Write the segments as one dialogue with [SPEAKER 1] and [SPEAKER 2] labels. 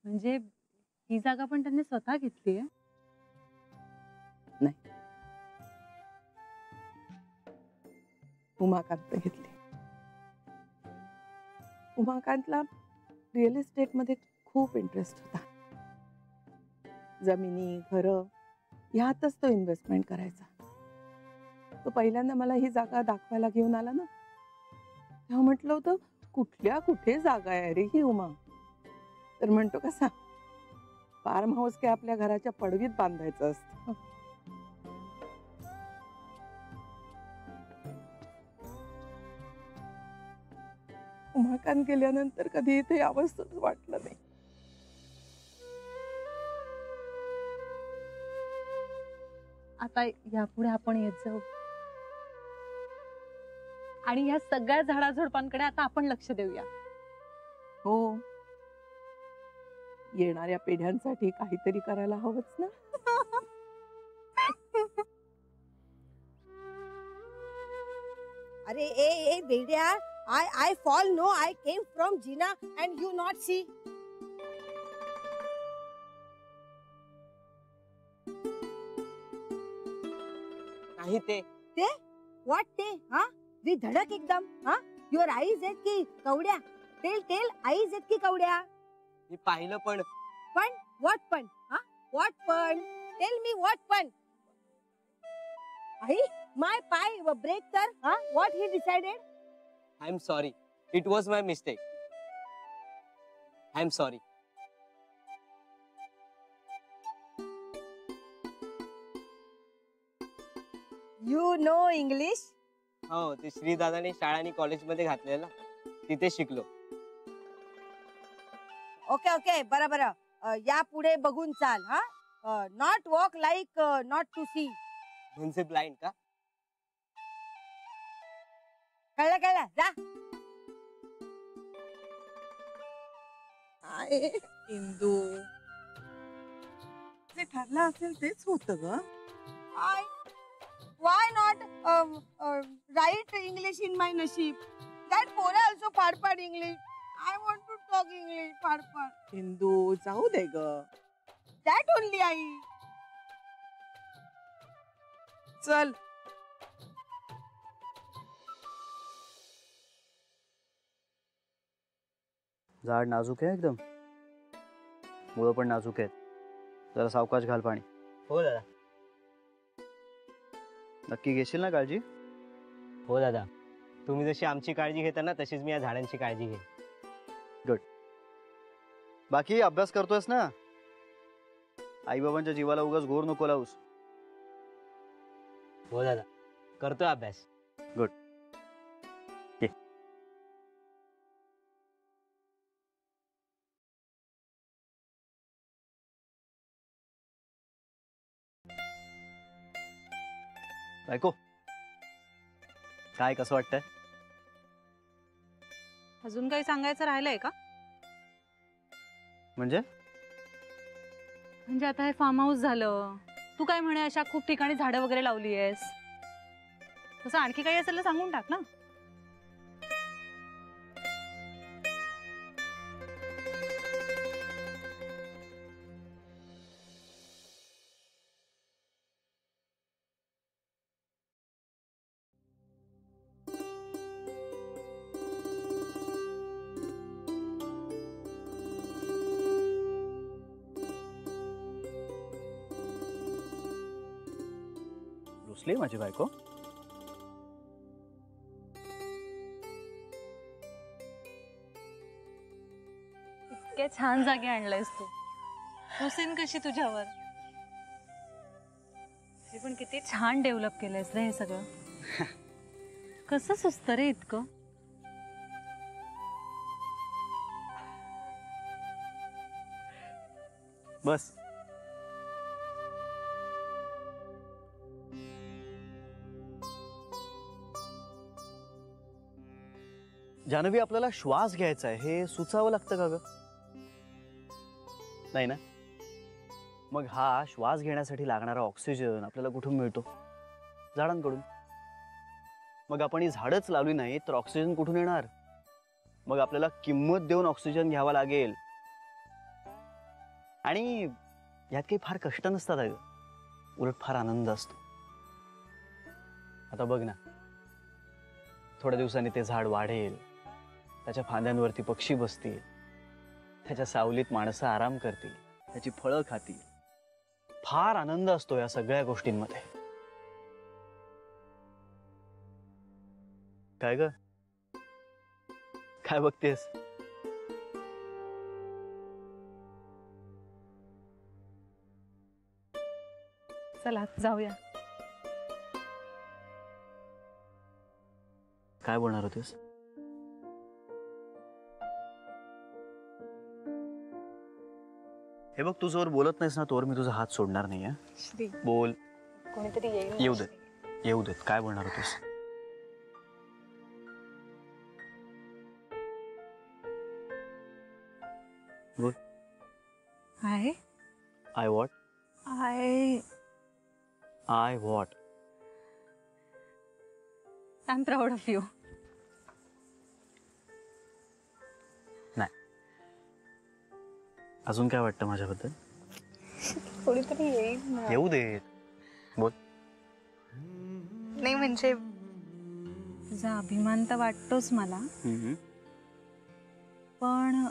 [SPEAKER 1] म्हणजे ही जागा पण त्यांनी स्वतः घेतली आहे?
[SPEAKER 2] नाही, उमाकांत घेतली. उमाकांतला रिअल एस्टेट मध्ये खूप इंटरेस्ट होता. जमिनी, घरं ह्यातच तो इन्व्हेस्टमेंट करायचा. तो पहिल्यांदा मला ही जागा दाखवायला घेऊन आला ना, तेव्हा म्हटलं होतं कुठल्या कुठे जागा आहे रे ही उमा. तर म्हणतो कसा, फार्म हाऊस काय आपल्या घराच्या पडवीत बांधायचं असतं. उमाकांत गेल्यानंतर कधी इथे यावंसंच वाटलं नाही.
[SPEAKER 1] आता यापुढे आपण येत जाऊ आणि ह्या सगळ्या झाडाझुडपांकडे आता आपण लक्ष देऊया.
[SPEAKER 2] हो, येणाऱ्या पिढ्यांसाठी काहीतरी करायला हवंच ना.
[SPEAKER 3] अरे ए ए बेड्या, I fall no, I came from Jina and you not see.
[SPEAKER 4] नाही ते
[SPEAKER 3] What ते? हा वी धडक एकदम. हा युअर आईज आहेत की कवड्या? टेल आईज आहेत की कवड्या?
[SPEAKER 4] मी पाहिलं पण
[SPEAKER 3] व्हॉट पण? हा व्हॉट पण? टेल मी व्हॉट पण? आई माय पाय ब्रेक तर. हा what he decided?
[SPEAKER 4] I am sorry, it was my mistake. I am sorry.
[SPEAKER 3] You know English?
[SPEAKER 4] हो, ते श्रीदादाने शाळा आणि कॉलेजमध्ये घातलेलं, तिथे शिकलो.
[SPEAKER 3] ओके ओके, बरं या पुढे बघून चाल. हा not walk like not to see.
[SPEAKER 4] म्हणजे ब्लाइंड का?
[SPEAKER 3] कळलं जा.
[SPEAKER 2] इंदू, जे ठरलं असेल तेच होतं ग.
[SPEAKER 3] Why not write English in my nasib? That Pora also part English. I want to talk English part.
[SPEAKER 2] Indu, जाऊ दे ग.
[SPEAKER 3] That only I.
[SPEAKER 2] चल.
[SPEAKER 5] झाड नाजूक आहे एकदम, मुळं पण नाजूक आहेत. जरा सावकाश घाल पाणी.
[SPEAKER 4] हो दादा.
[SPEAKER 5] नक्की घेशील ना काळजी?
[SPEAKER 4] हो दादा, तुम्ही जशी आमची काळजी घेता ना, तशीच मी या झाडांची काळजी घे.
[SPEAKER 5] गुड. बाकी अभ्यास करतोयस ना? आई बाबांच्या जीवाला उगाच घोर नको लावूस.
[SPEAKER 4] हो दादा, करतोय अभ्यास.
[SPEAKER 5] गुड. बायको, काय कसं वाटतंय?
[SPEAKER 1] अजून काही सांगायचं राहिलंय का?
[SPEAKER 5] म्हणजे
[SPEAKER 1] आता हे फार्म हाऊस झालं, तू काय म्हणे अशा खूप ठिकाणी झाडं वगैरे लावली आहेस, तसं आणखी काही असेल तर सांगून टाक ना.
[SPEAKER 5] रुसली माझी बायको?
[SPEAKER 1] इतके छान जागे आणलायस तू, हुसेन कशी तुझ्यावर. हे पण किती छान डेव्हलप केलंयस रे हे सगळं. कसं सुचतं रे इतकं?
[SPEAKER 5] बस. जानवी, आपल्याला श्वास घ्यायचा आहे हे सुचावं लागतं का ग? नाही ना? मग हा श्वास घेण्यासाठी लागणारा ऑक्सिजन आपल्याला कुठून मिळतो? झाडांकडून. मग आपण ही झाडच लावली नाही तर ऑक्सिजन कुठून येणार? मग आपल्याला किंमत देऊन ऑक्सिजन घ्यावा लागेल. आणि यात काही फार कष्ट नसतात अगं, उलट फार आनंद असतो. आता बघ ना, थोड्या दिवसांनी ते झाड वाढेल, त्याच्या फांद्यांवरती पक्षी बसतील, त्याच्या सावलीत माणसं आराम करतील, त्याची फळं खातील. फार आनंद असतो या सगळ्या गोष्टींमध्ये. काय ग, काय बघतेस?
[SPEAKER 1] चला जाऊया.
[SPEAKER 5] काय बोलणार होतेस? हे बघ, तू जोवर बोलत नाहीस ना तोवर मी तुझा हात सोडणार नाही.
[SPEAKER 1] श्री,
[SPEAKER 5] बोल.
[SPEAKER 1] कोणीतरी येईल ना,
[SPEAKER 5] येऊ
[SPEAKER 1] श्री.
[SPEAKER 5] देत, येऊ देत. काय बोलणार होतेस? बोल.
[SPEAKER 1] आहे
[SPEAKER 5] I what?
[SPEAKER 1] I
[SPEAKER 5] I what?
[SPEAKER 1] Am proud of you.
[SPEAKER 5] नाही, अजून काय वाटतं माझ्याबद्दल?
[SPEAKER 1] कोणीतरी येईल ना.
[SPEAKER 5] येऊ देत. बोल.
[SPEAKER 1] नाही म्हणजे तुझा अभिमान तर वाटतोच मला, पण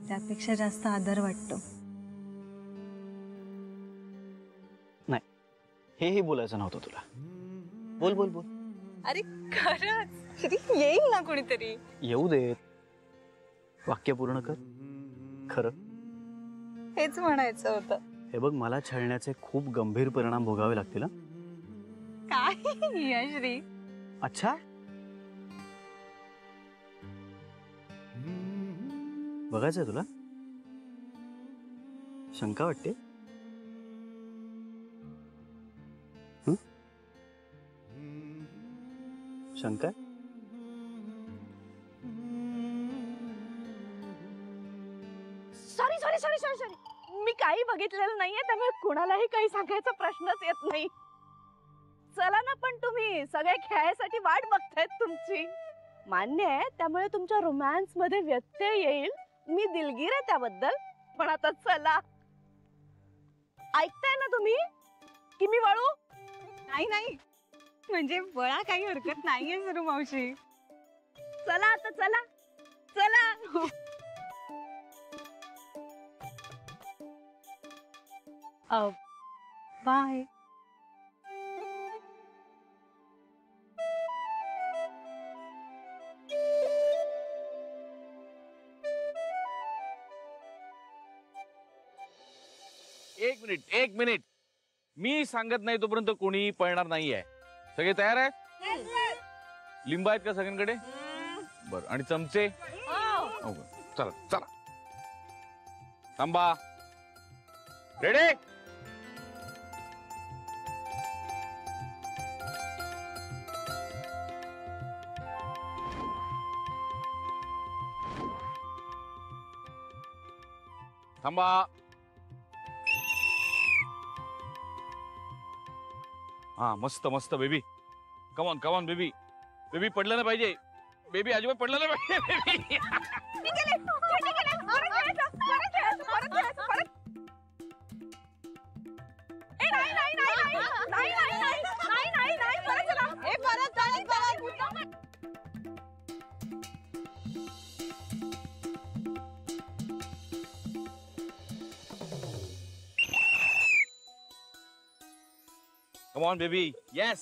[SPEAKER 1] त्यापेक्षा जास्त आदर वाटतो.
[SPEAKER 5] नाही, हेही बोलायचं नव्हतं तुला. बोल बोल बोल.
[SPEAKER 1] अरे खरंच श्री, येईल ना कोणीतरी.
[SPEAKER 5] येऊ देत. वाक्य पूर्ण कर. खरं
[SPEAKER 1] हेच म्हणायचं होतं.
[SPEAKER 5] हे बघ, मला छळण्याचे खूप गंभीर परिणाम भोगावे लागतील.
[SPEAKER 1] काय श्री?
[SPEAKER 5] अच्छा, बघायचंय तुला? शंका वाटते? शंका?
[SPEAKER 6] Sorry sorry sorry sorry sorry, मी काही बघितलेलं नाहीये, त्यामुळे कुणालाही काही सांगायचा प्रश्नच येत नाही. चला ना, पण तुम्ही सगळे खेळायसाठी वाट बघतायत तुमची. मान्य आहे, त्यामुळे तुमच्या रोमॅन्स मध्ये व्यत्यय येईल, मी दिलगीर आहे त्याबद्दल. पण आता चला. ऐकताय ना तुम्ही की मी वळू?
[SPEAKER 1] नाही नाही, म्हणजे बळा काही हरकत नाहीये सरू मावशी.
[SPEAKER 6] चला आता, चला चला.
[SPEAKER 1] बाय.
[SPEAKER 7] एक मिनिट, मी सांगत नाही तोपर्यंत कोणी पळणार नाहीये. सगळे तयार आहेत? लिंब आहेत का सगळ्यांकडे? बर, आणि चमचे? हो. चला चला, थांबा. रेडी? थांबा. हा, मस्त मस्त baby. Come on come on baby. Baby पडलं नाही पाहिजे. बेबी अजिबात पडलं नाही पाहिजे. Come on, baby. Yes.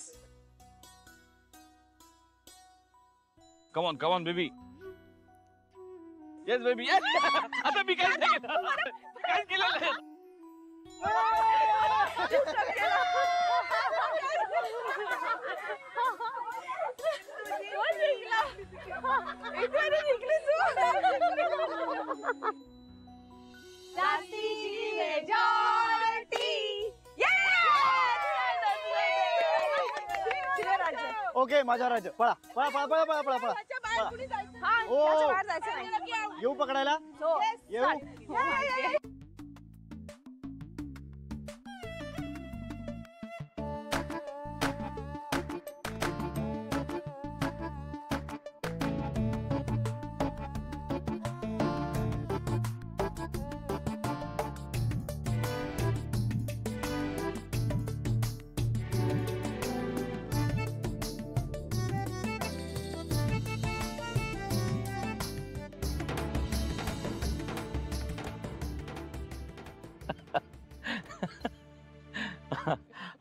[SPEAKER 7] Come on, baby. Yes, baby. Yes. आता मी काय केलं? काय केलं?
[SPEAKER 5] ओके, माझा राज्य. पळा पळा पळा पळा पळा पळा पळा. ओ, येऊ पकडायला? येऊ.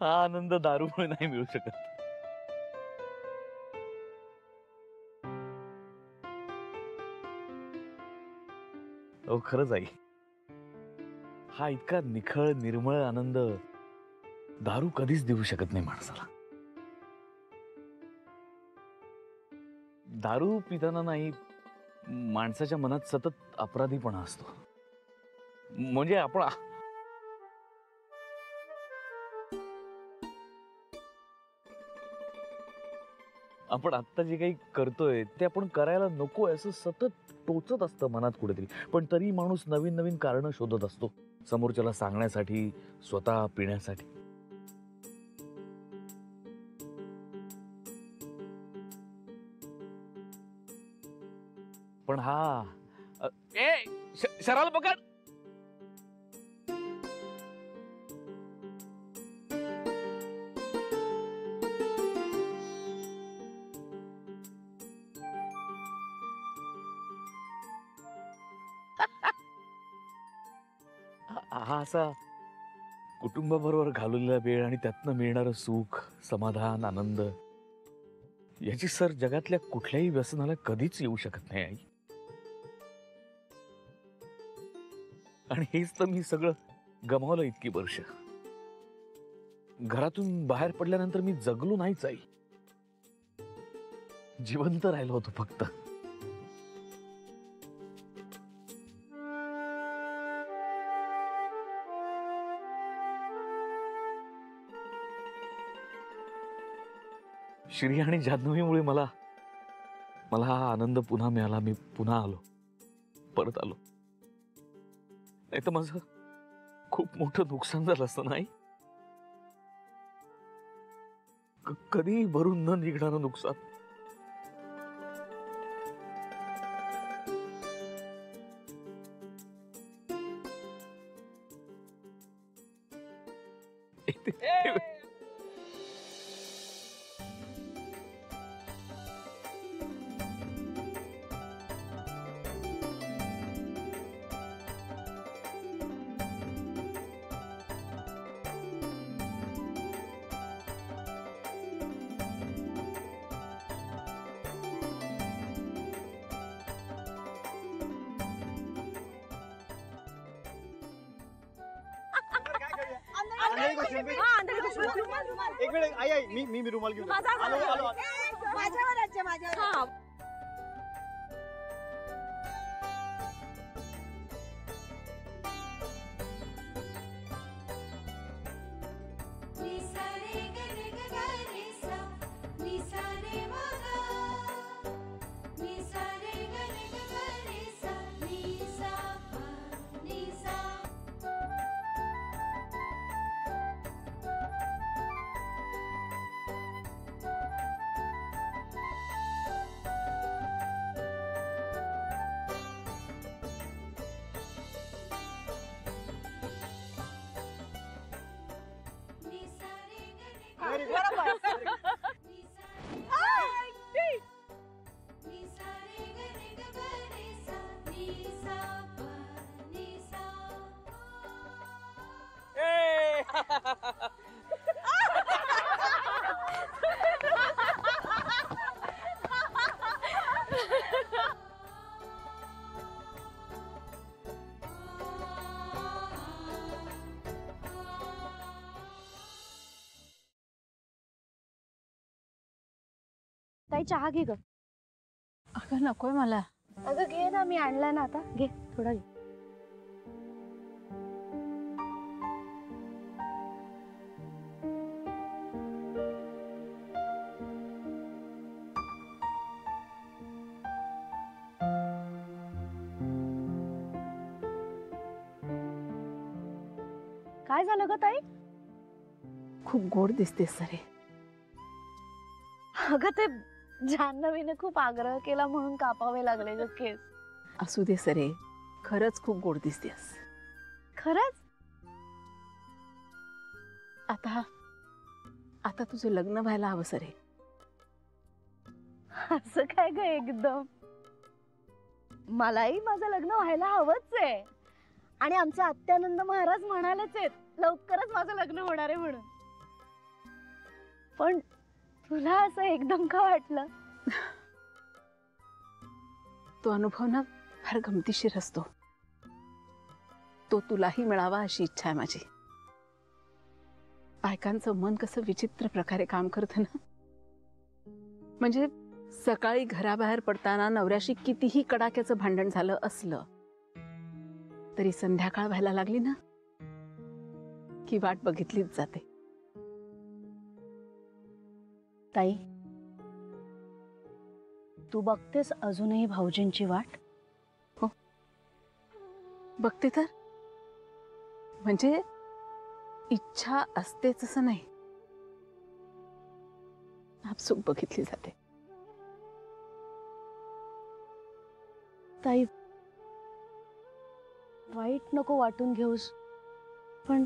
[SPEAKER 7] हा आनंद दारूमुळे नाही मिळू शकत. हो खरंच आई, हा इतका निखळ निर्मळ आनंद दारू कधीच देऊ शकत नाही माणसाला. दारू पिताना नाही, माणसाच्या मनात सतत अपराधीपणा असतो. म्हणजे आपण आत्ता जे काही करतोय ते आपण करायला नकोय असं सतत टोचत असतं मनात कुठेतरी. पण तरी माणूस नवीन नवीन कारणं शोधत असतो समोरच्याला सांगण्यासाठी, स्वतः पिण्यासाठी. पण शराल पकड. हा असा कुटुंबाबरोबर घालवलेला वेळ आणि त्यातनं मिळणारं सुख, समाधान, आनंद याची सर जगातल्या कुठल्याही व्यसनाला कधीच येऊ शकत नाही आई. आणि हेच तर मी सगळं गमावलं इतकी वर्ष. घरातून बाहेर पडल्यानंतर मी जगलो नाहीच आई, जिवंत राहिलो होतो फक्त. श्री आणि जान्हवीमुळे मला हा आनंद पुन्हा मिळाला. मी पुन्हा आलो, परत आलो. नाही तर माझं खूप मोठं नुकसान झालं असतं नाही. कधी भरून न निघणारं नुकसान.
[SPEAKER 8] एक मिनिट आई आई मी रुमाल घेऊन आलो.
[SPEAKER 3] माझ्यावर
[SPEAKER 6] ताई चहा घे ग.
[SPEAKER 1] अगं नकोय मला.
[SPEAKER 6] अगं घे ना, मी आणलाय ना आता. घे थोडा घे. काय झालं ग ताई?
[SPEAKER 2] खूप गोड दिसतेस सरे.
[SPEAKER 6] अगं ते जान्हवीने खूप आग्रह केला म्हणून कापावे लागले ग केस.
[SPEAKER 2] असू दे सरे, खरंच खूप गोड दिसतेस.
[SPEAKER 6] खरंच?
[SPEAKER 2] आता तुझं लग्न व्हायला हवं सरे.
[SPEAKER 6] असं काय ग एकदम? मलाही माझं लग्न व्हायला हवंच आहे. आणि आमचे आत्यानंद महाराज म्हणालेच आहेत लवकरच माझं लग्न होणार आहे म्हणून. पण तुला असं एकदम का वाटलं?
[SPEAKER 2] तो अनुभव ना फार गमतीशीर असतो. तो तुलाही मिळावा अशी इच्छा आहे माझी. बायकांचं मन कसं विचित्र प्रकारे काम करतं ना. म्हणजे सकाळी घराबाहेर पडताना नवऱ्याशी कितीही कडाक्याचं भांडण झालं असलं तरी संध्याकाळ व्हायला लागली ना की वाट बघितलीच जाते.
[SPEAKER 6] ताई, तू बघतेस अजूनही भाऊजींची वाट?
[SPEAKER 2] हो, बघते तर. म्हणजे इच्छा असतेच असं नाही, आपसूक बघितली जाते.
[SPEAKER 6] ताई, वाईट नको वाटून घेऊस, पण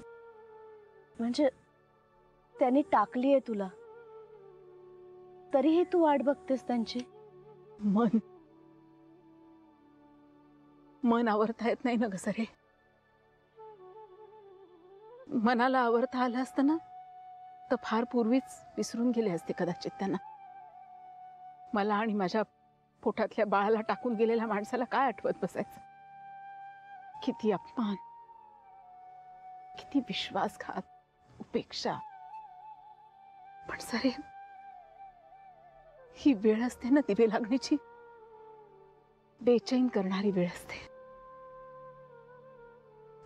[SPEAKER 6] म्हणजे त्यांनी टाकलीये तुला, तरीही तू वाट बघतेस त्यांची.
[SPEAKER 2] मन आवरता येत नाही ना ग सरे. मनाला आवरता आलं असतं ना तर फार पूर्वीच विसरून गेले असते कदाचित त्यांना. मला आणि माझ्या पोटातल्या बाळाला टाकून गेलेल्या माणसाला काय आठवत बसायचं. किती अपमान, किती विश्वासघात, उपेक्षा. पण सरे, ही वेळ असते ना दिवे लागण्याची, बेचैन करणारी वेळ असते.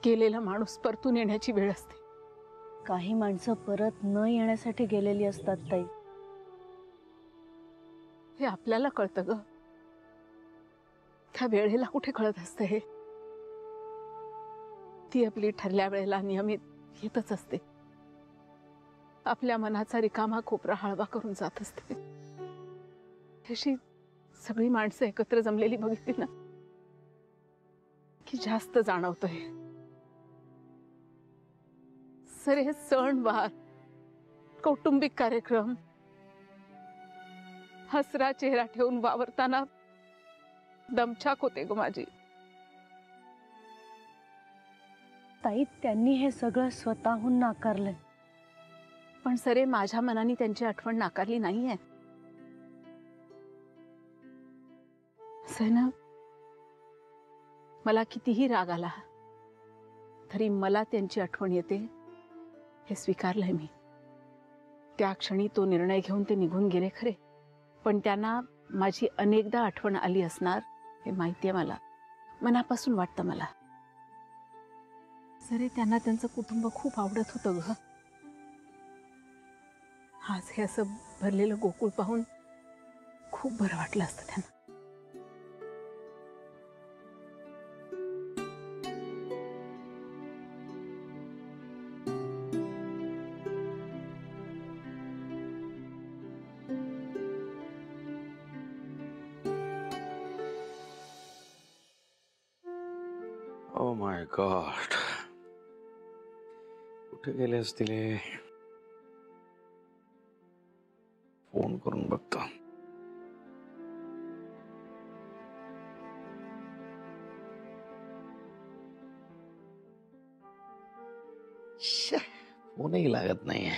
[SPEAKER 2] गेलेला माणूस परतून येण्याची वेळ असते.
[SPEAKER 6] काही माणसं परत न येण्यासाठी गेलेली असतात ताई.
[SPEAKER 2] हे आपल्याला कळतं ग, त्या वेळेला कुठे कळत असतं हे. ती आपली ठरल्या वेळेला नियमित येतच असते. आपल्या मनाचा रिकामा कोपरा हळवा करून जात असते. अशी सगळी माणसं एकत्र जमलेली बघितली ना की जास्त जाणवतंय. सरे, सणवार, कौटुंबिक कार्यक्रम, हसरा चेहरा ठेवून वावरताना दमछाक होते ग माझी.
[SPEAKER 6] ताई, त्यांनी हे सगळं स्वतःहून नाकारलंय.
[SPEAKER 2] पण सरे, माझ्या मनाने त्यांची आठवण नाकारली नाहीये. ना, मला कितीही राग आला तरी मला त्यांची आठवण येते हे स्वीकारलंय मी. त्या क्षणी तो निर्णय घेऊन ते निघून गेले खरे, पण त्यांना माझी अनेकदा आठवण आली असणार हे माहितीये मला. मनापासून वाटतं मला. सरे, त्यांना त्यांचं कुटुंब खूप आवडत होतं ग. आज हे असं भरलेलं गोकुळ पाहून खूप बरं वाटलं असतं त्यांना.
[SPEAKER 9] ओ माय गॉड, कुठे गेले असतील? फोन करून बघतो. फोनही लागत नाहीये.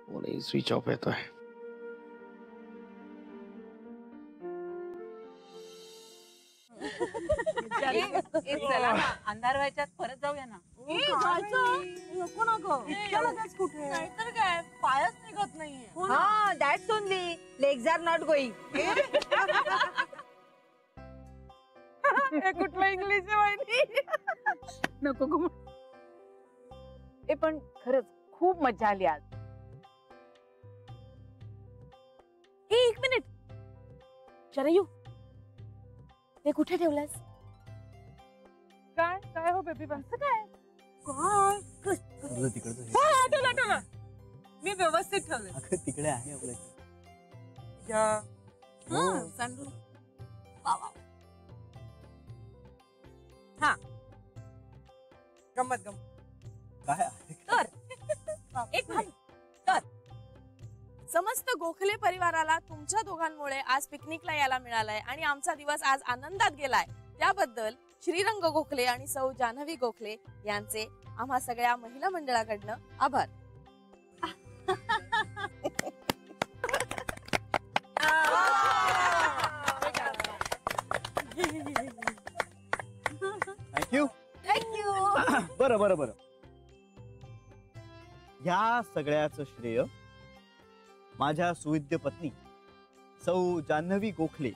[SPEAKER 9] फोनही स्विच ऑफ येतोय.
[SPEAKER 1] चला ना, अंधार व्हायच्यात परत जाऊया ना.
[SPEAKER 3] नको ना ग, इतक्या लगेच कुठे?
[SPEAKER 1] नाहीतर काय, पायच निघत नाहीये.
[SPEAKER 3] हा, that's only legs are not going.
[SPEAKER 1] कुठलं इंग्लिश माहिती
[SPEAKER 2] नको ग. पण खरंच खूप मजा आली आज.
[SPEAKER 6] एक मिनिट, शरयू, ते कुठे ठेवलंस?
[SPEAKER 1] काय काय हो बेबी, बस काय
[SPEAKER 5] तिकडचं
[SPEAKER 1] मी व्यवस्थित ठेवले.
[SPEAKER 5] तिकडे आहे आपल्या
[SPEAKER 1] हा, गंमत गंमत
[SPEAKER 5] काय आहे?
[SPEAKER 6] एक मिनिट. समस्त गोखले परिवाराला तुमच्या दोघांमुळे आज पिकनिकला यायला मिळालंय आणि आमचा दिवस आज आनंदात गेलाय. त्याबद्दल श्रीरंग गोखले आणि सौ जान्हवी गोखले यांचे आम्हा सगळ्या महिला मंडळाकडनं आभार.
[SPEAKER 8] थँक्यू.
[SPEAKER 6] थँक्यू.
[SPEAKER 8] बरं बरं बरं. ह्या सगळ्याचं श्रेय माझ्या सुविद्य पत्नी सौ जान्हवी गोखले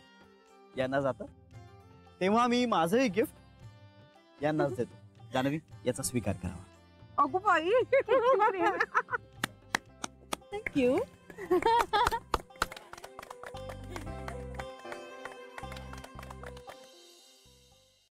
[SPEAKER 8] यांना जातं. तेव्हा मी माझंही गिफ्ट यांनाच देतो. जान्हवी, याचा स्वीकार करावा.
[SPEAKER 3] अगो बाई.
[SPEAKER 6] थँक्यू.